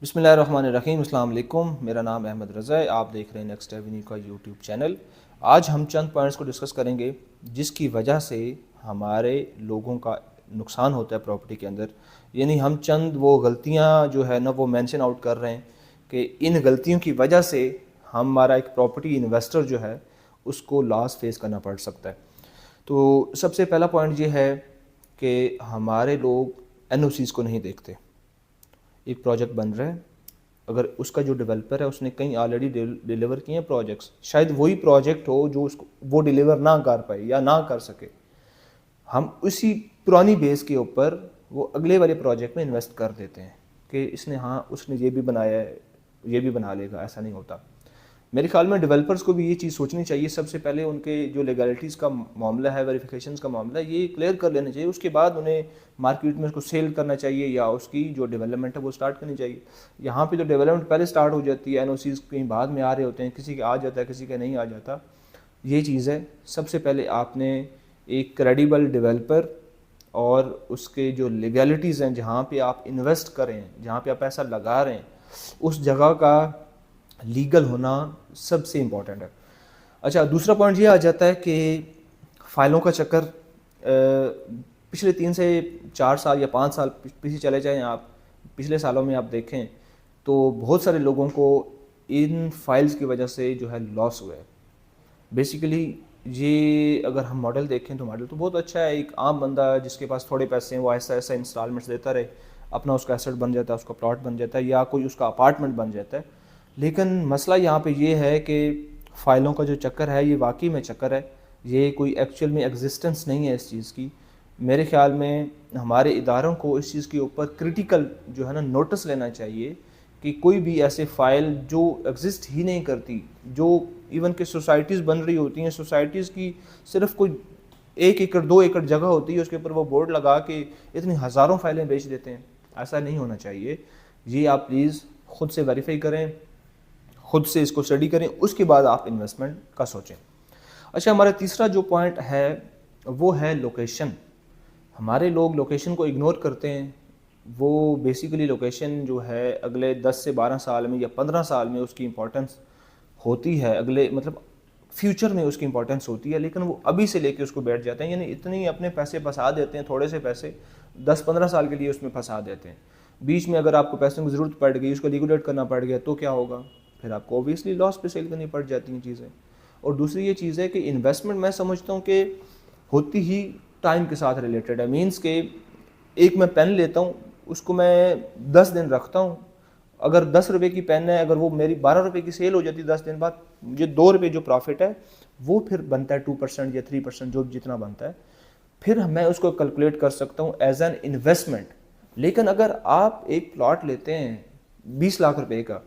بسم اللہ الرحمن الرحیم. السلام علیکم. میرا نام احمد رضا ہے. آپ دیکھ رہے ہیں نیکسٹ ایونیو کا یوٹیوب چینل. آج ہم چند پوائنٹس کو ڈسکس کریں گے جس کی وجہ سے ہمارے لوگوں کا نقصان ہوتا ہے پراپرٹی کے اندر. یعنی ہم چند وہ غلطیاں جو ہے نا وہ مینشن آؤٹ کر رہے ہیں کہ ان غلطیوں کی وجہ سے ہمارا ایک پراپرٹی انویسٹر جو ہے اس کو لاس فیس کرنا پڑ سکتا ہے. تو سب سے پہلا پوائنٹ یہ ہے کہ ہمارے لوگ این او سیز کو نہیں دیکھتے. ایک پروجیکٹ بن رہا ہے, اگر اس کا جو ڈیولپر ہے اس نے کہیں آلریڈی ڈیلیور کیے ہیں پروجیکٹس, شاید وہی پروجیکٹ ہو جو وہ ڈیلیور نہ کر پائے یا نہ کر سکے, ہم اسی پرانی بیس کے اوپر وہ اگلے والے پروجیکٹ میں انویسٹ کر دیتے ہیں کہ اس نے یہ بھی بنایا ہے, یہ بھی بنا لے گا. ایسا نہیں ہوتا. میرے خیال میں ڈیولپرز کو بھی یہ چیز سوچنی چاہیے. سب سے پہلے ان کے جو لیگلٹیز کا معاملہ ہے, ویریفیکیشنز کا معاملہ ہے, یہ کلیئر کر لینا چاہیے. اس کے بعد انہیں مارکیٹ میں اس کو سیل کرنا چاہیے یا اس کی جو ڈیولپمنٹ ہے وہ سٹارٹ کرنی چاہیے. یہاں پہ تو ڈیولپمنٹ پہلے سٹارٹ ہو جاتی ہے, این او سیز کہیں بعد میں آ رہے ہوتے ہیں, کسی کا آ جاتا ہے کسی کا نہیں آ جاتا. یہ چیز ہے. سب سے پہلے آپ نے ایک کریڈیبل ڈیولپر اور اس کے جو لیگلٹیز ہیں جہاں پہ آپ انویسٹ کریں, جہاں پہ آپ پیسہ لگا رہے ہیں, اس جگہ کا لیگل ہونا سب سے امپورٹنٹ ہے. اچھا, دوسرا پوائنٹ یہ آ جاتا ہے کہ فائلوں کا چکر. پچھلے 3 سے 4 سال یا 5 سال پیچھے چلے جائیں آپ, پچھلے سالوں میں آپ دیکھیں تو بہت سارے لوگوں کو ان فائلز کی وجہ سے جو ہے لاس ہوا ہے. بیسیکلی یہ اگر ہم ماڈل دیکھیں تو ماڈل تو بہت اچھا ہے. ایک عام بندہ جس کے پاس تھوڑے پیسے ہیں وہ ایسا ایسا انسٹالمنٹس دیتا رہے, اپنا اس کا ایسٹ بن جاتا ہے, اس کا پلاٹ بن جاتا ہے یا کوئی اس کا اپارٹمنٹ بن جاتا ہے. لیکن مسئلہ یہاں پہ یہ ہے کہ فائلوں کا جو چکر ہے یہ واقعی میں چکر ہے, یہ کوئی ایکچوئل میں ایگزسٹنس نہیں ہے اس چیز کی. میرے خیال میں ہمارے اداروں کو اس چیز کے اوپر کرٹیکل جو ہے نا نوٹس لینا چاہیے کہ کوئی بھی ایسے فائل جو ایگزسٹ ہی نہیں کرتی, جو ایون کہ سوسائٹیز بن رہی ہوتی ہیں, سوسائٹیز کی صرف کوئی 1 ایکڑ 2 ایکڑ جگہ ہوتی ہے, اس کے اوپر وہ بورڈ لگا کے اتنی ہزاروں فائلیں بیچ دیتے ہیں. ایسا نہیں ہونا چاہیے. یہ آپ پلیز خود سے ویریفائی کریں, خود سے اس کو اسٹڈی کریں, اس کے بعد آپ انویسٹمنٹ کا سوچیں. اچھا, ہمارا تیسرا جو پوائنٹ ہے وہ ہے لوکیشن. ہمارے لوگ لوکیشن کو اگنور کرتے ہیں. وہ بیسیکلی لوکیشن جو ہے اگلے 10 سے 12 سال میں یا 15 سال میں اس کی امپورٹنس ہوتی ہے, اگلے مطلب فیوچر میں اس کی امپورٹنس ہوتی ہے, لیکن وہ ابھی سے لے کے اس کو بیٹھ جاتے ہیں. یعنی اتنی اپنے پیسے پھنسا دیتے ہیں, تھوڑے سے پیسے 10-15 سال کے لیے اس میں پھنسا دیتے ہیں. بیچ میں اگر آپ کو پیسوں کی ضرورت پڑ گئی, اس کو لیگولیٹ کرنا پڑ گیا تو کیا ہوگا؟ پھر آپ کو اوبیسلی لاس پہ سیل کرنی پڑ جاتی ہیں چیزیں. اور دوسری یہ چیز ہے کہ انویسٹمنٹ میں سمجھتا ہوں کہ ہوتی ہی ٹائم کے ساتھ ریلیٹڈ ہے. مینس کہ ایک میں پین لیتا ہوں, اس کو میں 10 دن رکھتا ہوں. اگر 10 روپے کی پین ہے, اگر وہ میری 12 روپے کی سیل ہو جاتی ہے 10 دن بعد, مجھے 2 روپے جو پروفٹ ہے وہ پھر بنتا ہے 2% یا 3% جو جتنا بنتا ہے, پھر میں اس کو کیلکولیٹ کر سکتا ہوں ایز این انویسٹمنٹ. لیکن اگر آپ ایک پلاٹ لیتے ہیں 20 لاکھ روپے کا,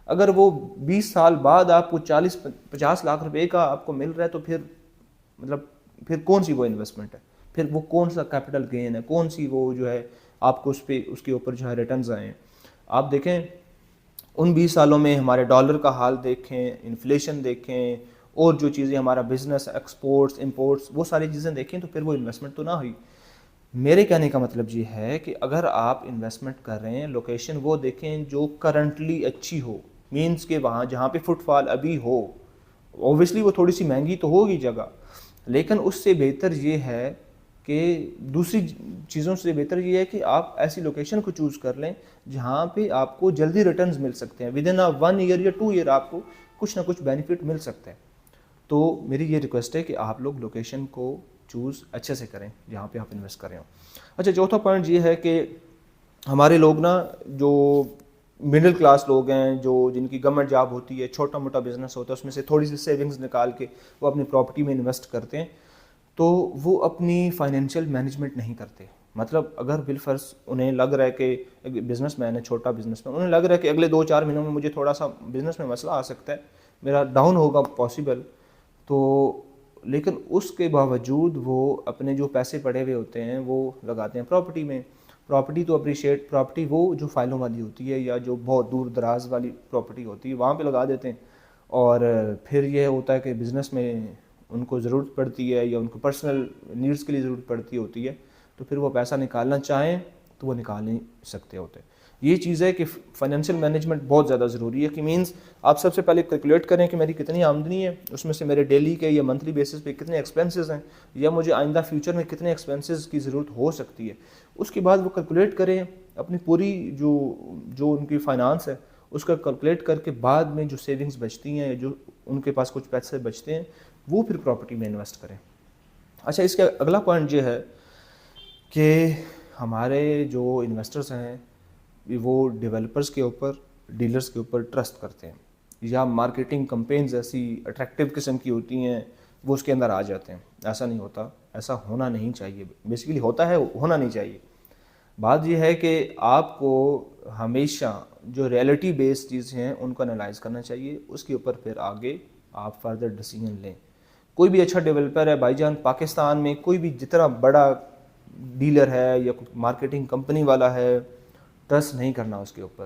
اگر وہ 20 سال بعد آپ کو 40-50 لاکھ روپے کا آپ کو مل رہا ہے, تو پھر کون سی وہ انویسٹمنٹ ہے؟ پھر وہ کون سا کیپٹل گین ہے؟ کون سی وہ جو ہے آپ کو اس کے اوپر جو ہے ریٹرنز آئے ہیں؟ آپ دیکھیں ان 20 سالوں میں ہمارے ڈالر کا حال دیکھیں, انفلیشن دیکھیں, اور جو چیزیں ہمارا بزنس, ایکسپورٹس, امپورٹس, وہ ساری چیزیں دیکھیں, تو پھر وہ انویسٹمنٹ تو نہ ہوئی. میرے کہنے کا مطلب یہ ہے کہ اگر آپ انویسٹمنٹ کر رہے ہیں, لوکیشن وہ دیکھیں جو کرنٹلی اچھی ہو. مینس کہ وہاں جہاں پہ فٹ فال ابھی ہو, اوبیسلی وہ تھوڑی سی مہنگی تو ہوگی جگہ, لیکن اس سے بہتر یہ ہے کہ دوسری چیزوں سے بہتر یہ ہے کہ آپ ایسی لوکیشن کو چوز کر لیں جہاں پہ آپ کو جلدی ریٹرنز مل سکتے ہیں. ود ان 1 ایئر یا 2 ایئر آپ کو کچھ نہ کچھ بینیفٹ مل سکتے ہیں. تو میری یہ ریکویسٹ ہے کہ آپ لوگ لوکیشن کو چوز اچھے سے کریں جہاں پہ آپ انویسٹ کریں. اچھا, چوتھا پوائنٹ یہ ہے کہ ہمارے لوگ نا جو مڈل کلاس لوگ ہیں, جو جن کی گورنمنٹ جاب ہوتی ہے, چھوٹا موٹا بزنس ہوتا ہے, اس میں سے تھوڑی سی سیونگز نکال کے وہ اپنی پراپرٹی میں انویسٹ کرتے ہیں, تو وہ اپنی فائنینشیل مینجمنٹ نہیں کرتے. مطلب اگر بالفرض انہیں لگ رہا ہے کہ بزنس مین ہے, چھوٹا بزنس مین, انہیں لگ رہا ہے کہ اگلے 2-4 مہینوں میں مجھے تھوڑا سا بزنس میں مسئلہ آ سکتا ہے, میرا ڈاؤن ہوگا پاسبل, تو لیکن اس کے باوجود وہ اپنے جو پیسے پڑے ہوئے ہوتے ہیں وہ لگاتے ہیں پراپرٹی میں. پراپرٹی تو اپریشیٹ, پراپرٹی وہ جو فائلوں والی ہوتی ہے یا جو بہت دور دراز والی پراپرٹی ہوتی ہے وہاں پہ لگا دیتے ہیں. اور پھر یہ ہوتا ہے کہ بزنس میں ان کو ضرورت پڑتی ہے یا ان کو پرسنل نیڈس کے لیے ضرورت پڑتی ہوتی ہے, تو پھر وہ پیسہ نکالنا چاہیں تو وہ نکال نہیں سکتے ہوتے. یہ چیز ہے کہ فائنینشیل مینجمنٹ بہت زیادہ ضروری ہے، کہ مینس آپ سب سے پہلے کیلکولیٹ کریں کہ میری کتنی آمدنی ہے، اس میں سے میرے ڈیلی کے یا منتھلی بیسس پہ کتنے ایکسپینسز ہیں، یا مجھے آئندہ فیوچر میں کتنے ایکسپینسز کی ضرورت ہو سکتی ہے. اس کے بعد وہ کیلکولیٹ کریں اپنی پوری جو ان کی فائنانس ہے اس کا کیلکولیٹ کر کے بعد میں جو سیونگز بچتی ہیں، جو ان کے پاس کچھ پیسے بچتے ہیں، وہ پھر پراپرٹی میں انویسٹ کریں. اچھا، اس کا اگلا پوائنٹ یہ ہے کہ ہمارے جو انویسٹرز ہیں وہ ڈیولپرز کے اوپر، ڈیلرز کے اوپر ٹرسٹ کرتے ہیں، یا مارکیٹنگ کمپینز ایسی اٹریکٹیو قسم کی ہوتی ہیں وہ اس کے اندر آ جاتے ہیں. ایسا نہیں ہوتا، ایسا ہونا نہیں چاہیے. بیسیکلی ہوتا ہے، ہونا نہیں چاہیے. بات یہ ہے کہ آپ کو ہمیشہ جو ریئلٹی بیسڈ چیزیں ہیں ان کو انالائز کرنا چاہیے، اس کے اوپر پھر آگے آپ فردر ڈیسیجن لیں. کوئی بھی اچھا ڈیولپر ہے بھائی جان، پاکستان میں کوئی بھی جتنا بڑا ڈیلر ہے یا مارکیٹنگ کمپنی والا ہے، ٹرسٹ نہیں کرنا اس کے اوپر.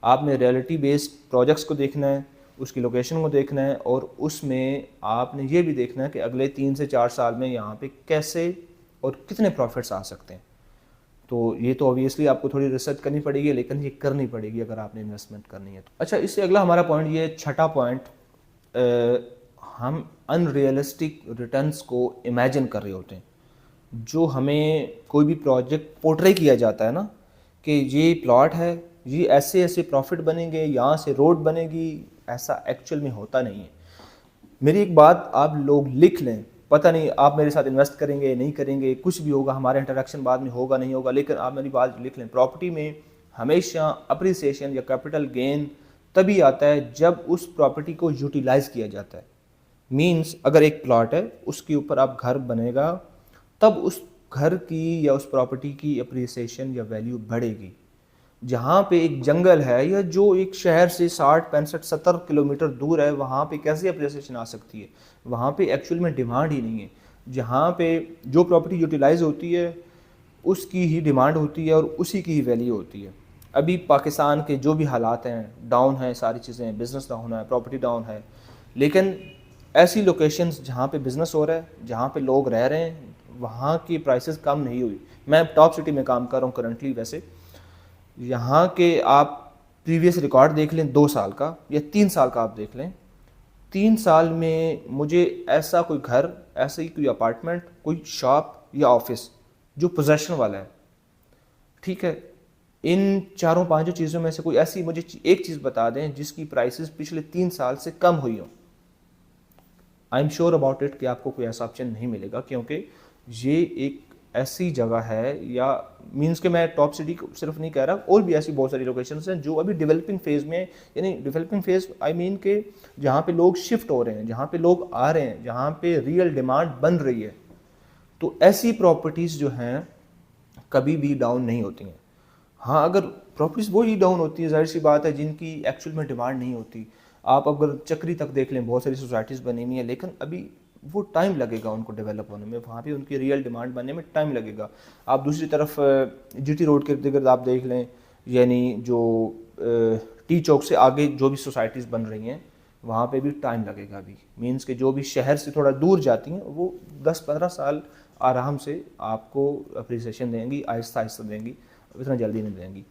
آپ نے ریئلٹی بیسڈ پروجیکٹس کو دیکھنا ہے، اس کی لوکیشن کو دیکھنا ہے، اور اس میں آپ نے یہ بھی دیکھنا ہے کہ اگلے 3 سے 4 سال میں یہاں پہ کیسے اور کتنے پروفٹس آ سکتے ہیں. تو یہ تو اوبیسلی آپ کو تھوڑی ریسرچ کرنی پڑے گی، لیکن یہ کرنی پڑے گی اگر آپ نے انویسٹمنٹ کرنی ہے تو. اچھا، اس سے اگلا ہمارا پوائنٹ یہ ہے، چھٹا پوائنٹ، ہم ان ریئلسٹک ریٹرنس کو امیجن کر رہے ہوتے ہیں. جو ہمیں کوئی بھی پروجیکٹ پورٹرے کیا جاتا ہے نا، کہ یہ پلاٹ ہے، یہ ایسے ایسے پروفٹ بنیں گے، یہاں سے روڈ بنے گی، ایسا ایکچوئل میں ہوتا نہیں ہے. میری ایک بات آپ لوگ لکھ لیں، پتہ نہیں آپ میرے ساتھ انویسٹ کریں گے نہیں کریں گے، کچھ بھی ہوگا، ہمارا انٹریکشن بعد میں ہوگا نہیں ہوگا، لیکن آپ میری بات لکھ لیں، پراپرٹی میں ہمیشہ اپریسیشن یا کیپٹل گین تبھی آتا ہے جب اس پراپرٹی کو یوٹیلائز کیا جاتا ہے. مینس اگر ایک پلاٹ ہے، اس کے اوپر آپ گھر بنے گا، تب اس گھر کی یا اس پراپرٹی کی اپریسیشن یا ویلیو بڑھے گی. جہاں پہ ایک جنگل ہے یا جو ایک شہر سے 60 65 70 کلومیٹر دور ہے، وہاں پہ کیسے اپریسیشن آ سکتی ہے؟ وہاں پہ ایکچوئل میں ڈیمانڈ ہی نہیں ہے. جہاں پہ جو پراپرٹی یوٹیلائز ہوتی ہے اس کی ہی ڈیمانڈ ہوتی ہے اور اسی کی ہی ویلیو ہوتی ہے. ابھی پاکستان کے جو بھی حالات ہیں، ڈاؤن ہیں ساری چیزیں، بزنس ڈاؤن ہے، پراپرٹی ڈاؤن ہے، لیکن ایسی لوکیشنز جہاں پہ بزنس ہو رہا ہے، جہاں پہ لوگ رہ رہے ہیں، وہاں کی پرائسز کم نہیں ہوئی. میں ٹاپ سٹی میں کام کر رہا ہوں کرنٹلی. ویسے یہاں کے آپ پریویس ریکارڈ دیکھ لیں 2 سال کا یا 3 سال کا، آپ دیکھ لیں 3 سال میں مجھے ایسا کوئی گھر، ایسا ہی کوئی اپارٹمنٹ، کوئی شاپ یا آفس جو پوزیشن والا ہے، ٹھیک ہے، ان 4-5 چیزوں میں سے کوئی ایسی مجھے ایک چیز بتا دیں جس کی پرائسز پچھلے 3 سال سے کم ہوئی ہوں. I am sure about it کہ آپ کو کوئی ایسا آپشن نہیں ملے گا، کیونکہ یہ ایک ایسی جگہ ہے، یا مینس کہ میں ٹاپ سٹی کو صرف نہیں کہہ رہا، اور بھی ایسی بہت ساری لوکیشنز ہیں جو ابھی ڈیولپنگ فیز میں، یعنی ڈیولپنگ فیز آئی مین کہ جہاں پہ لوگ شفٹ ہو رہے ہیں، جہاں پہ لوگ آ رہے ہیں، جہاں پہ ریئل ڈیمانڈ بن رہی ہے. تو ایسی پراپرٹیز جو ہیں کبھی بھی ڈاؤن نہیں ہوتی ہیں. ہاں، اگر پراپرٹیز وہی ڈاؤن ہوتی ہیں، ظاہر سی بات ہے، جن کی ایکچوئل میں ڈیمانڈ نہیں ہوتی. آپ اگر چکری تک دیکھ لیں، بہت ساری سوسائٹیز بنی ہوئی ہیں، لیکن ابھی وہ ٹائم لگے گا ان کو ڈیولپ ہونے میں، وہاں پہ ان کی ریئل ڈیمانڈ بننے میں ٹائم لگے گا. آپ دوسری طرف جی ٹی روڈ کے ارد گرد آپ دیکھ لیں، یعنی جو ٹی چوک سے آگے جو بھی سوسائٹیز بن رہی ہیں، وہاں پہ بھی ٹائم لگے گا. ابھی مینس کہ جو بھی شہر سے تھوڑا دور جاتی ہیں، وہ 10-15 سال آرام سے آپ کو اپریسیشن دیں گی، آہستہ آہستہ دیں گی، اتنا جلدی نہیں دیں گی.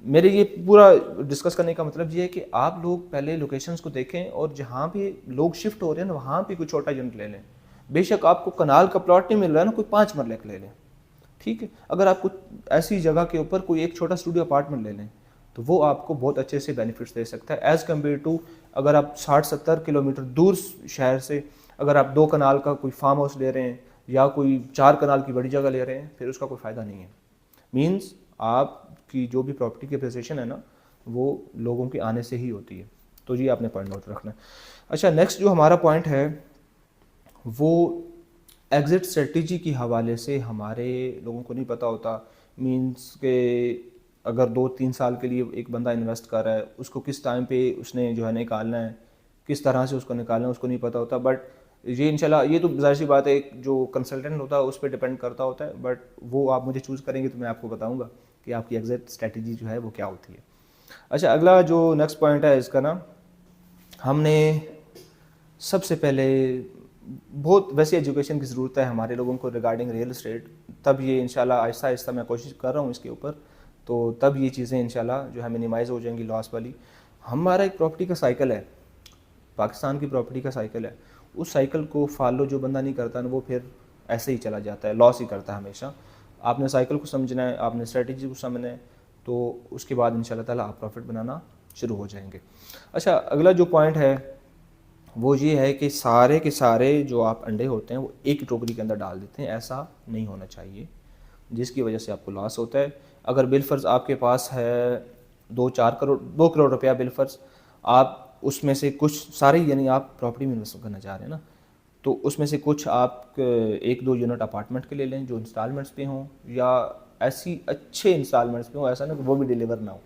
میرے یہ پورا ڈسکس کرنے کا مطلب یہ ہے کہ آپ لوگ پہلے لوکیشنز کو دیکھیں، اور جہاں پہ لوگ شفٹ ہو رہے ہیں نا، وہاں پہ کوئی چھوٹا یونٹ لے لیں. بے شک آپ کو کنال کا پلاٹ نہیں مل رہا ہے نا، کوئی 5 مرلے کا لے لیں، ٹھیک ہے. اگر آپ کو ایسی جگہ کے اوپر کوئی ایک چھوٹا اسٹوڈیو اپارٹمنٹ لے لیں، تو وہ آپ کو بہت اچھے سے بینیفٹس دے سکتا ہے ایز کمپیئر ٹو اگر آپ 60-70 کلومیٹر دور شہر سے اگر آپ 2 کنال کا کوئی فارم ہاؤس لے رہے ہیں یا کوئی 4 کنال کی بڑی جگہ لے رہے ہیں، پھر اس کا کوئی فائدہ نہیں ہے. مینس آپ کی جو بھی پراپرٹی کی اپریسیشن ہے نا، وہ لوگوں کے آنے سے ہی ہوتی ہے. تو یہ آپ نے پوائنٹ نوٹ رکھنا ہے. اچھا، نیکسٹ جو ہمارا پوائنٹ ہے وہ ایگزٹ اسٹریٹجی کے حوالے سے ہمارے لوگوں کو نہیں پتہ ہوتا. مینس کہ اگر 2-3 سال کے لیے ایک بندہ انویسٹ کر رہا ہے، اس کو کس ٹائم پہ اس نے جو ہے نکالنا ہے، کس طرح سے اس کو نکالنا ہے، اس کو نہیں پتہ ہوتا. بٹ یہ انشاءاللہ یہ تو ظاہر سی بات ہے، جو کنسلٹنٹ ہوتا ہے اس پہ ڈپینڈ کرتا ہوتا ہے. بٹ وہ آپ مجھے چوز کریں گے تو میں آپ کو بتاؤں گا کہ آپ کی ایگزٹ اسٹریٹجی جو ہے وہ کیا ہوتی ہے. اچھا، اگلا جو نیکسٹ پوائنٹ ہے اس کا نا، ہم نے سب سے پہلے بہت ویسی ایجوکیشن کی ضرورت ہے ہمارے لوگوں کو ریگارڈنگ ریئل اسٹیٹ. تب یہ انشاءاللہ آہستہ آہستہ میں کوشش کر رہا ہوں اس کے اوپر تو تب یہ چیزیں انشاءاللہ جو ہے منیمائز ہو جائیں گی لاس والی. ہمارا ایک پراپرٹی کا سائیکل ہے, پاکستان کی پراپرٹی کا سائیکل ہے, اس سائیکل کو فالو جو بندہ نہیں کرتا نا وہ پھر ایسے ہی چلا جاتا ہے, لاس ہی کرتا ہے ہمیشہ. آپ نے سائیکل کو سمجھنا ہے, آپ نے اسٹریٹجی کو سمجھنا ہے, تو اس کے بعد انشاءاللہ تعالیٰ آپ پروفٹ بنانا شروع ہو جائیں گے. اچھا, اگلا جو پوائنٹ ہے وہ یہ ہے کہ سارے کے سارے جو آپ انڈے ہوتے ہیں وہ ایک ٹوکری کے اندر ڈال دیتے ہیں. ایسا نہیں ہونا چاہیے, جس کی وجہ سے آپ کو لاس ہوتا ہے. اگر بالفرض آپ کے پاس ہے 2 کروڑ روپیہ بالفرض, آپ اس میں سے کچھ سارے, یعنی آپ پراپرٹی میں انویسٹ کرنا چاہ رہے ہیں نا, تو اس میں سے کچھ آپ 1-2 یونٹ اپارٹمنٹ کے لے لیں جو انسٹالمنٹس پہ ہوں, یا ایسی اچھے انسٹالمنٹس پہ ہوں, ایسا نا کہ وہ بھی ڈیلیور نہ ہو,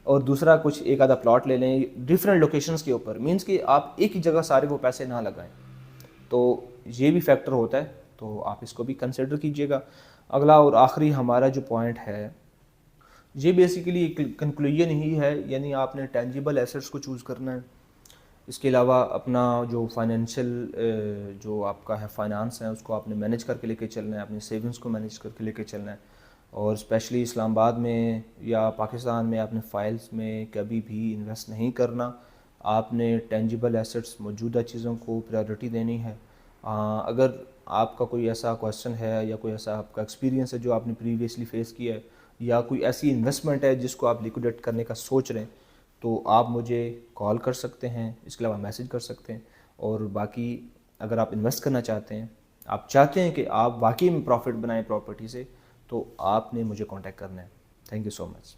اور دوسرا کچھ ایک آدھا پلاٹ لے لیں ڈفرینٹ لوکیشنز کے اوپر. مینس کہ آپ ایک ہی جگہ سارے وہ پیسے نہ لگائیں, تو یہ بھی فیکٹر ہوتا ہے, تو آپ اس کو بھی کنسیڈر کیجیے گا. اگلا اور آخری ہمارا جو پوائنٹ ہے, یہ بیسیکلی کنکلوژن ہی ہے, یعنی آپ نے ٹینجیبل ایسٹس کو چوز کرنا ہے. اس کے علاوہ اپنا جو فائنینشیل جو آپ کا ہے فائنانس ہے اس کو آپ نے مینیج کر کے لے کے چلنا ہے, اپنی سیونگس کو مینیج کر کے لے کے چلنا ہے. اور اسپیشلی اسلام آباد میں یا پاکستان میں آپ نے فائلز میں کبھی بھی انویسٹ نہیں کرنا. آپ نے ٹینجیبل ایسٹس موجودہ چیزوں کو پریورٹی دینی ہے. اگر آپ کا کوئی ایسا کویشچن ہے یا کوئی ایسا آپ کا ایکسپیرینس ہے جو آپ نے پریویسلی فیس کیا ہے, یا کوئی ایسی انویسٹمنٹ ہے جس کو آپ لیکوڈیٹ کرنے کا سوچ رہے ہیں, تو آپ مجھے کال کر سکتے ہیں, اس کے علاوہ میسج کر سکتے ہیں. اور باقی اگر آپ انویسٹ کرنا چاہتے ہیں, آپ چاہتے ہیں کہ آپ واقعی میں پروفٹ بنائیں پراپرٹی سے, تو آپ نے مجھے کانٹیکٹ کرنا ہے. Thank you so much.